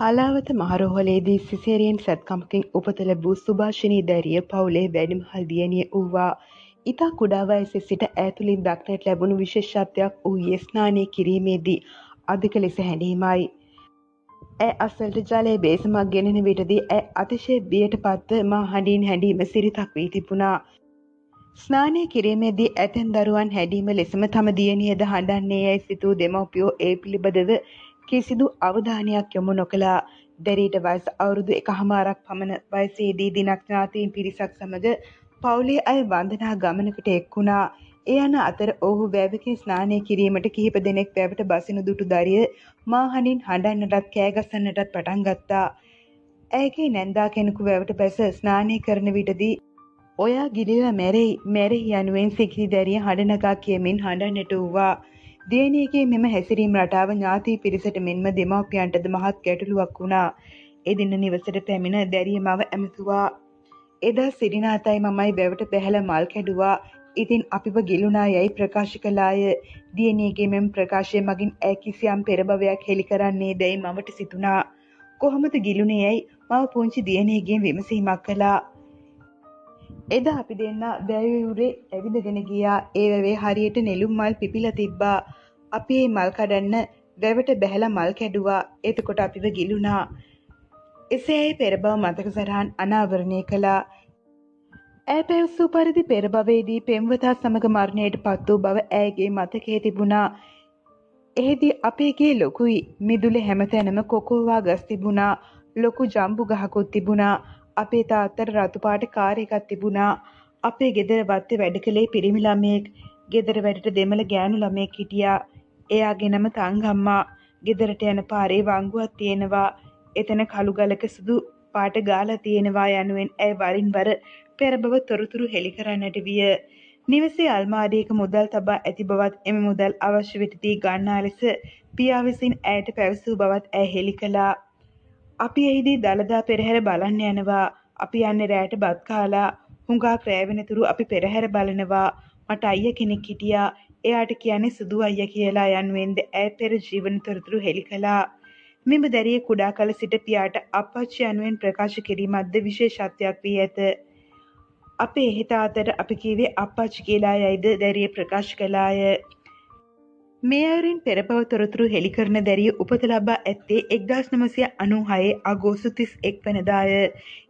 Halawatha මහරෝහලේදී caesarean සැත්කමකින් උපත ලැබූ සුභාෂිනී දැරිය පවුලේ වැඩිමහල් දියණිය වූවා. ඉතා කුඩා වයසේ සිට ඈතුලින් දක්නට ලැබුණු විශේෂත්වයක් වූයේ ස්නානය කිරීමේදී අධික ලෙස හැඬීමයි. ඇය අසලට ජලයේ බේසමක් ගෙනෙන විටදී ඇය අතිශය බියට පත්ව මා හඬින් හැඬීම සිරිතක් වී තිබුණා. ස්නානය කිරීමේදී ඇතැම් දරුවන් හැඬීම ලෙසම තම දියණියද හඬන්නේ යැයි සිතූ දෙමව්පියෝ ඒ පිළිබඳව කිසිදු අවධානයක් යොමු නොකළා. දැරියට වයස අවුරුදු 1කමාරක් පමණ වයසේදී දිනක් ඥාතීන් පිරිසක් සමග පවුලේ අය වන්දනා ගමනකට එක් වුණා. ඒ යන අතර ඔහු වැවකින් ස්නානය කිරීමට කිහිප දෙනෙක් වැවට බසිනු දුටු දරිය මා හඬින් හඬන්නටත් කෑ ගසන්නටත් පටන් ගත්තා. ඇයගේ නැන්දා කෙනෙකු වැවට බැස ස්නානය කරන විටදී ඔයා ගිලිලා මැරෙයි යනුවෙන් සිකිරි දැරිය හඬ නගා කියමින් හඬන්නට වූවා. දියණියගේ මෙම හැසිරීම් රටාව ඥාතී පිරිසට මෙන්ම දෙමව්පියන්ටද මහත් ගැටලුවක් වුණා. එදින නිවසට පැමිණ දැරිය මව ඇමතුවා. එදා සිරිනාතයි මමයි වැවට බැහැලා මල් කැඩුවා. ඉතින් අපිව ගිලුණා යැයි ප්‍රකාශ කළාය. දියණියගේ මෙම ප්‍රකාශය මගින් ඇය කිසියම් පෙරබවයක් හෙළි කරන්නේ දැයි මවට සිතුණා. කොහොමද ගිලුණේ යැයි මම පුංචි දියණියගෙන් විමසීමක් කළා. එදා අපි දෙන්න වැව්වේ ඇවිදගෙන ගියා. ඒ වැවේ හරියට නෙළුම් මල් පිපිලා තිබ්බා. අපි ඒ මල් කඩන්න වැවට බැහැලා මල් කැඩුවා. එතකොට අපිව ගිලුණා. එසේ ඇය පෙරබව මතක සටහන් අනාවරණය කළා. ඇය පැවසූ පරිදි පෙරබවයේදී පෙම්වතා සමග මරණයට පත් වූ බව ඇයගේ මතකයේ තිබුණා. එෙහිදී අපේ ගේ ලොකුයි. මිදුලේ හැමතැනම කොකෝවා ගස් තිබුණා. ලොකු ජම්බු ගහකුත් තිබුණා. අපේ තාත්තට රතු පාට කාර් එකක් තිබුණා. අපේ ගෙදර වත්තේ වැඩ කළේ පිරිමි ළමයෙක්. ගෙදර වැඩට දෙමළ ගෑනු ළමයෙක් හිටියා. එයාගේ නම තංගම්මා. ගෙදරට යන පාරේ වංගුවක් තියෙනවා. එතන කළු ගලක සුදු පාට ගාලා තියෙනවා යනුවෙන් ඇය වරින් වර පෙරබව තොරතුරු හෙළි කරන්නට විය. නිවසේ අල්මාරියක මුදල් තබා ඇති බවත් එම මුදල් අවශ්‍ය විටදී ගන්නා ලෙස පියා විසින් ඇයට පැවසූ බවත් ඇය හෙළි කළා. අපි එහිදී දළදා පෙරහැර බලන්න යනවා. අපි යන්නේ රැයට බත් කාලා. හුඟක් රැ වෙනතුරු අපි පෙරහැර බලනවා. මට අයියා කෙනෙක් හිටියා. එයාට කියන්නේ සුදු අයියා කියලා යනුවෙන්ද ඇය පෙර ජීවන තොරතුරු හෙළි කළා. මෙම දැරිය කුඩා කල සිට පියාට අප්පච්චි යනුවෙන් ප්‍රකාශ කිරීමක්ද විශේෂත්වයක් වී ඇත. අපේ එහෙතාතට අපි කීවේ අප්පච්චි කියලා යයිද දැරිය ප්‍රකාශ කළාය. මේ අයුරින් පෙරබව තොරතුරු හෙළි කරන දැරිය උපත ලබා ඇත්තේ 1996 අගෝස්තු 31 වනදාය.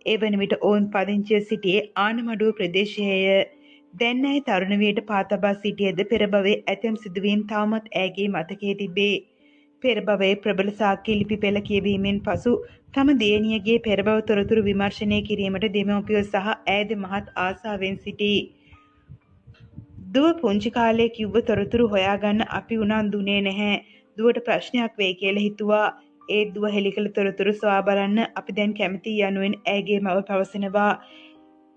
ඒ වන විට ඔවුන් පදිංචිව සිටියේ ආනමඩුව ප්‍රදේශයේය. දැන් ඇය තරුණ වියට පා තබා සිටියද පෙරබවයේ ඇතැම් සිදුවීම් තවමත් ඇයගේ මතකයේ තිබේ. පෙරබවයේ ප්‍රබල සාක්කි ලිපි පෙළ කියවීමෙන් පසු තම දියණියගේ පෙරබව තොරතුරු විමර්ශනය කිරීමට දෙමව්පියෝ සහ ඇයද මහත් ආසාවෙන් සිටී. දුව පුංචි කාලේ කිව්ව තොරතුරු හොයාගන්න අපි උනන්දුනේ නැහැ. දුවට ප්‍රශ්නයක් වෙයි කියලා හිතුවා. ඒ දුව හෙළි කළ තොරතුරු සොයා බලන්න අපි දැන් කැමති යනුවෙන් ඇයගේ මව පවසනවා.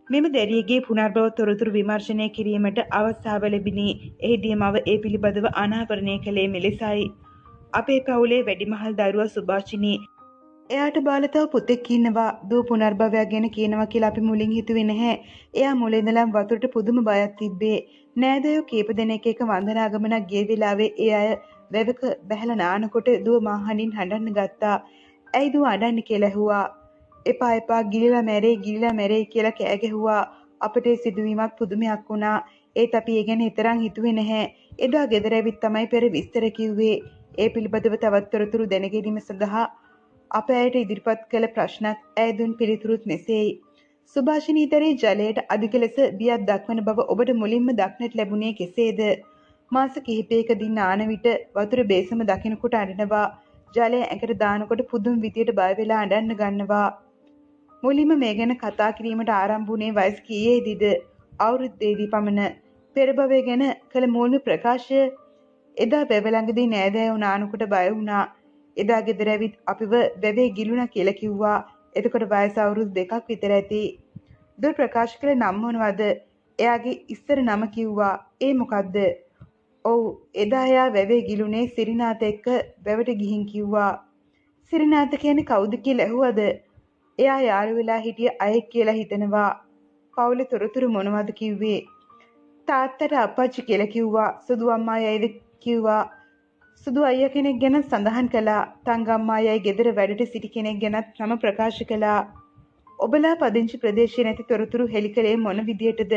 මෙම දැරියගේ පුනර්භව තොරතුරු විමර්ශනය කිරීමට අවස්ථාව ලැබිණි. එහිදී මව ඒ පිළිබඳව අනාවරණය කළේ මෙලෙසයි. අපේ පවුලේ වැඩිමහල් දරුවා සුභාෂිනී. එයාට බාලතව පුතෙක් ඉන්නවා. දුව පුනර්භවයක් ගැන කියනවා කියලා අපි මුලින් හිතුවේ නැහැ. එයා මුල ඉඳලම වතුරට පුදුම බයක් තිබ්බේ. නෑදෑයෝ කීප දෙනෙක් එක්ක වන්දනා ගමනක් ගිය වෙලාවේ ඒ අය වැවක බැහැලා නානකොට දුව මා හඬින් හඬන්න ගත්තා. ඇයි දුව අඬන්නේ කියලා ඇහුවා. එපා ගිලිලා මැරෙයි කියලා කෑ ගැහුවා. අපිට ඒ සිදුවීමක් පුදුමයක් වුණා. ඒත් අපි ඒ ගැන තරම් හිතුවේ නැහැ. එදා ගෙදර ඇවිත් තමයි පෙර විස්තර කිව්වේ. ඒ පිළිබඳව තවත් තොරතුරු දැනගැනීම සඳහා අප ඇයට ඉදිරිපත් කළ ප්‍රශ්නත් ඇය දුන් පිළිතුරුත් මෙසේයි. සුභාෂිනීතරේ ජලයට අධික ලෙස බියක් දක්වන බව ඔබට මුලින්ම දක්නට ලැබුණේ කෙසේද? මාස කිහිපයකදී නාන විට වතුර බේසම දකිනකොට අඬනවා. ජලය ඇඟට දානකොට පුදුම විදියට බය වෙලා අඬන්න ගන්නවා. මුලින්ම මේ ගැන කතා කිරීමට ආරම්භ වුණේ වයස කීයේදීද? අවුරුද්දේදී පමණ. පෙරබවය ගැන කළ මූල්‍ය ප්‍රකාශය එදා වැව ළඟදී නෑදෑයෝ නානකොට බය වුණා. එදා ගෙදර ඇවිත් අපිව වැවේ ගිලුණා කියලා කිව්වා. එතකොට වයස අවුරුදු 2ක් විතර ඇති. දුර ප්‍රකාශ කළ නම මොනවද? එයාගේ ඉස්සර නම කිව්වා. ඒ මොකද්ද? ඔව් එදා එයා වැවේ ගිලුනේ සිරිනාත එක්ක වැවට ගිහින් කිව්වා. සිරිනාත කියන්නේ කවුද කියලා ඇහුවද? එයා යාළු වෙලා හිටිය අයෙක් කියලා හිතනවා. පවුලේ තොරතුරු මොනවද කිව්වේ? තාත්තට අප්පච්චි කියලා කිව්වා. සුදු අම්මා යයිද කිව්වා. සුදු අයියා කෙනෙක් ගැන සඳහන් කළා. තංගම්මා යයි ගෙදර වැඩට සිටි කෙනෙක් ගැනත් නම ප්‍රකාශ කළා. ඔබලා පදිංචි ප්‍රදේශයේ නැති තොරතුරු හෙළි කළේ මොන විදියටද?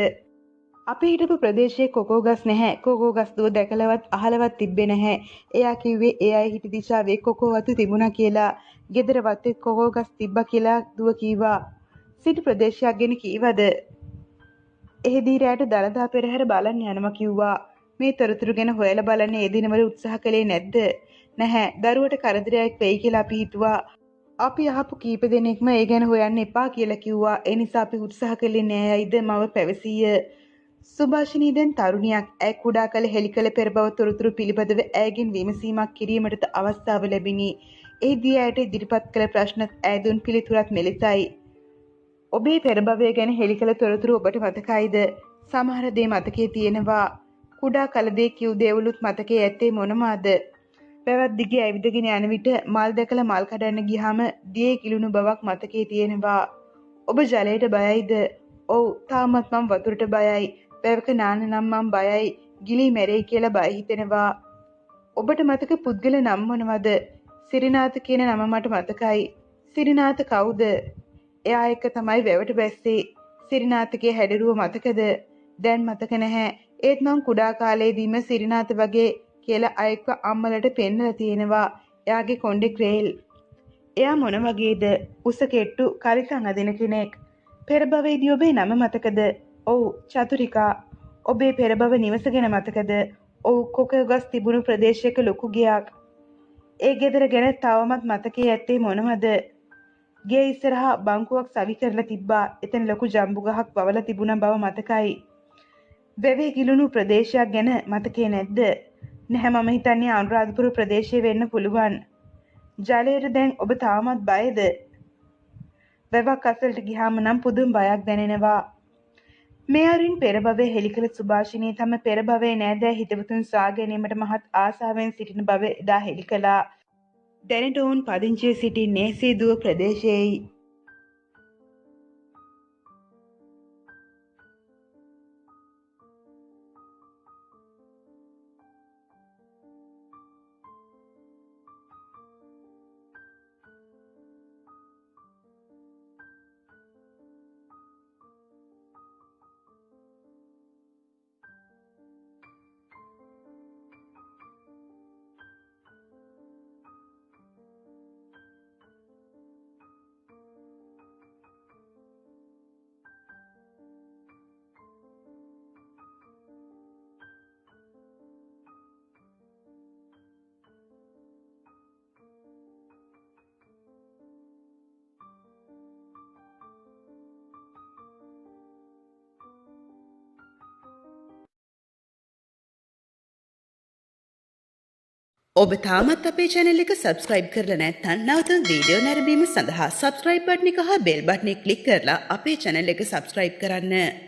අපි හිටපු ප්‍රදේශයේ කොකෝ ගස් නැහැ. කොකෝ ගස් දුව දැකලවත් අහලවත් තිබ්බේ නැහැ. එයා කිව්වේ ඒ අය හිටි දිශාවේ කොකෝ වතු තිබුණා කියලා. ගෙදර වත්තේ කොකෝ ගස් තිබ්බා කියලා දුව කීවා. සිටි ප්‍රදේශයක් ගැන කීවද? එහිදී රැට දළදා පෙරහැර බලන්න යනවා කිව්වා. මේ තොරතුරු ගැන හොයලා බලන්න ඒ දිනවල උත්සාහ කළේ නැද්ද? නැහැ. දරුවට කරදරයක් වෙයි කියලා අපි හිතුවා. අපි අහපු කීප දෙනෙක්ම ඒ ගැන හොයන්න එපා කියලා කිව්වා. ඒ නිසා අපි උත්සාහ කළේ නෑයයිද මව පැවසීය. සුභාෂිනී දැන් තරුණියක්. ඇය කුඩා කල හෙළි කළ පෙර බව තොරතුරු පිළිබඳව ඇයගෙන් විමසීමක් කිරීමටද අවස්ථාව ලැබිණි. එහිදී ඇයට ඉදිරිපත් කළ ප්‍රශ්නත් ඇය දුන් පිළිතුරත් මෙලෙසයි. ඔබේ පෙර භවය ගැන හෙළි කළ තොරතුරු ඔබට මතකයිද? සමහර දේ මතකයේ තියෙනවා. කුඩා කලදී කිව් දේවලුත් මතකයේ ඇත්තේ මොනවාද? පැවත් දිගේ ඇවිදගෙන යන විට මල් දැකලා මල් කඩන්න ගියාම දියේ කිලුණු බවක් මතකයේ තියෙනවා. ඔබ ජලයට බයයිද? ඔව්, තාමත් මම වතුරට බයයි. පැවක නාන්න නම් මම බයයි. ගිලී මැරෙයි කියලා බය හිතෙනවා. ඔබට මතක පුද්ගල නම් මොනවද? සිරිනාත කියන නම මට මතකයි. සිරිනාත කවුද? එයා එක්ක තමයි වැවට බැස්සේ. සිරිනාතගේ හැඩරුව මතකද? දැන් මතක නැහැ. ඒත් මං කුඩා කාලේදීම සිරිනාත වගේ කියලා අයෙක්ව අම්මලට පෙන්නලා තියෙනවා. එයාගේ කොණ්ඩේ ක්‍රේල්. එයා මොන වගේද? උස කෙට්ටු කලිතන් අදින කෙනෙක්. පෙර භවයේදී ඔබේ නම මතකද? ඔව්, චතුරිකා. ඔබේ පෙර භව නිවස ගැන මතකද? ඔව්, කොකගස් තිබුණු ප්‍රදේශයක ලොකු ගෙයක්. ඒ ගෙදර ගැන තවමත් මතකයේ ඇත්තේ මොනවද? ගේ ඉස්සරහා බංකුවක් සවි කරලා තිබ්බා. එතන ලොකු ජම්බු ගහක් වවලා තිබුණ බව මතකයි. වැවේ කිලුණු ප්‍රදේශයක් ගැන මතකේ නැද්ද? නැහැ, මම හිතන්නේ අනුරාධපුර ප්‍රදේශයේ වෙන්න පුළුවන්. ජලයට දැන් ඔබ තාමත් බයද? වැවක් අසලට ගියාම නම් පුදුම බයක් දැනෙනවා. මේ අරින් පෙර භවයේ හෙළි කළ සුභාෂිනී තම පෙර භවයේ නෑදෑ හිතවතුන් සොයා ගැනීමට මහත් ආසාවෙන් සිටින බව එදා හෙළි කළා. දැනට ඔවුන් පදිංචිව සිටින්නේ සීදුව ප්‍රදේශයේයි. ඔබ තාමත් අපේ channel එක subscribe කරලා නැත්නම් නැවත වීඩියෝ නැරඹීම සඳහා subscribe බටන් එක හා bell බටන් එක click කරලා අපේ channel එක subscribe කරන්න.